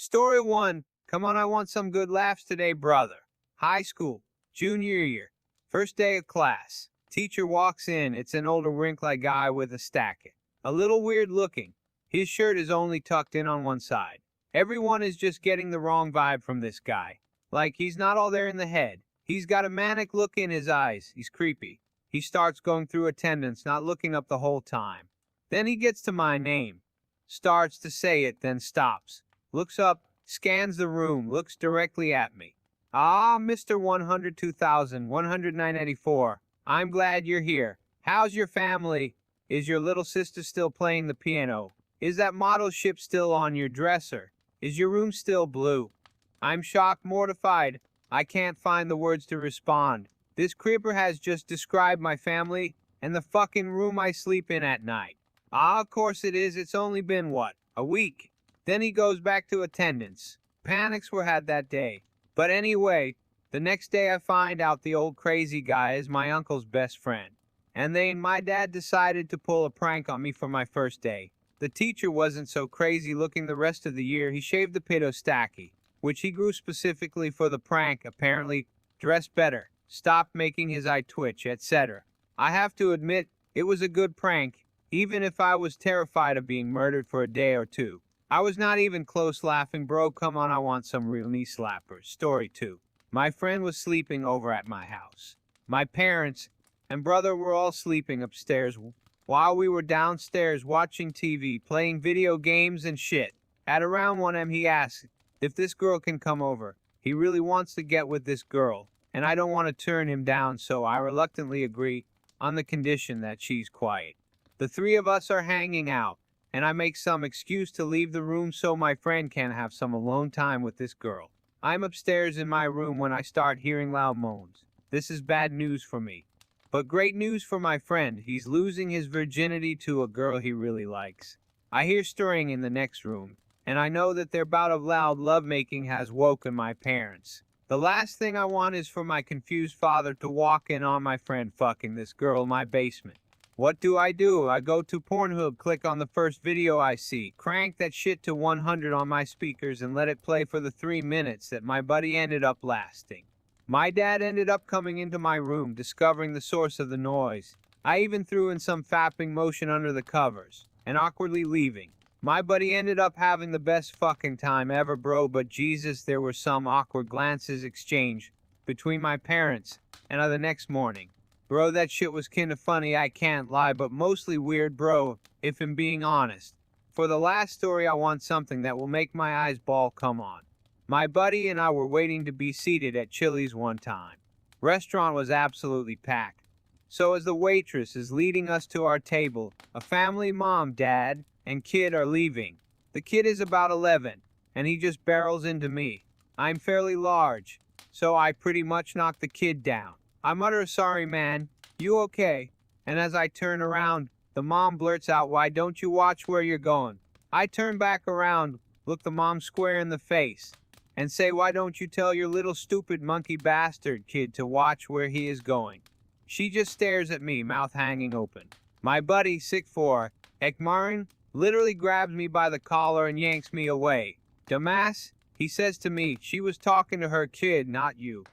Story 1. Come on, I want some good laughs today, brother. High school, junior year, first day of class. Teacher walks in. It's an older wrinkly guy with a stack. A little weird looking. His shirt is only tucked in on one side. Everyone is just getting the wrong vibe from this guy. Like he's not all there in the head. He's got a manic look in his eyes. He's creepy. He starts going through attendance, not looking up the whole time. Then he gets to my name. Starts to say it, then stops. Looks up, scans the room, looks directly at me. Ah, Mr. 102,184. I'm glad you're here. How's your family? Is your little sister still playing the piano? Is that model ship still on your dresser? Is your room still blue? I'm shocked, mortified. I can't find the words to respond. This creeper has just described my family and the fucking room I sleep in at night. Ah, of course it is. It's only been, what, a week? Then he goes back to attendance. Panics were had that day. But anyway, the next day I find out the old crazy guy is my uncle's best friend. And they and my dad decided to pull a prank on me for my first day. The teacher wasn't so crazy looking the rest of the year. He shaved the pedo stacky, which he grew specifically for the prank, apparently dressed better, stopped making his eye twitch, etc. I have to admit, it was a good prank, even if I was terrified of being murdered for a day or two. I was not even close laughing. Bro, come on, I want some real knee slappers. Story 2. My friend was sleeping over at my house. My parents and brother were all sleeping upstairs while we were downstairs watching TV, playing video games and shit. At around 1 a.m. he asked if this girl can come over. He really wants to get with this girl, and I don't want to turn him down, so I reluctantly agree on the condition that she's quiet. The three of us are hanging out, and I make some excuse to leave the room so my friend can have some alone time with this girl. I'm upstairs in my room when I start hearing loud moans. This is bad news for me, but great news for my friend. He's losing his virginity to a girl he really likes. I hear stirring in the next room, and I know that their bout of loud lovemaking has woken my parents. The last thing I want is for my confused father to walk in on my friend fucking this girl in my basement. What do? I go to Pornhub, click on the first video I see, crank that shit to 100 on my speakers and let it play for the 3 minutes that my buddy ended up lasting. My dad ended up coming into my room, discovering the source of the noise. I even threw in some fapping motion under the covers, and awkwardly leaving. My buddy ended up having the best fucking time ever, bro, but Jesus, there were some awkward glances exchanged between my parents, and the next morning. Bro, that shit was kinda funny, I can't lie, but mostly weird, bro, if I'm being honest. For the last story, I want something that will make my eyes ball. Come on. My buddy and I were waiting to be seated at Chili's one time. Restaurant was absolutely packed. So as the waitress is leading us to our table, a family, mom, dad, and kid are leaving. The kid is about 11, and he just barrels into me. I'm fairly large, so I pretty much knock the kid down. I mutter, "Sorry, man, you okay?" And as I turn around, the mom blurts out, "Why don't you watch where you're going?" I turn back around, look the mom square in the face, and say, "Why don't you tell your little stupid monkey bastard kid to watch where he is going?" She just stares at me, mouth hanging open. My buddy, 6'4", Ekmarin, literally grabs me by the collar and yanks me away. "Dumbass," he says to me, "she was talking to her kid, not you."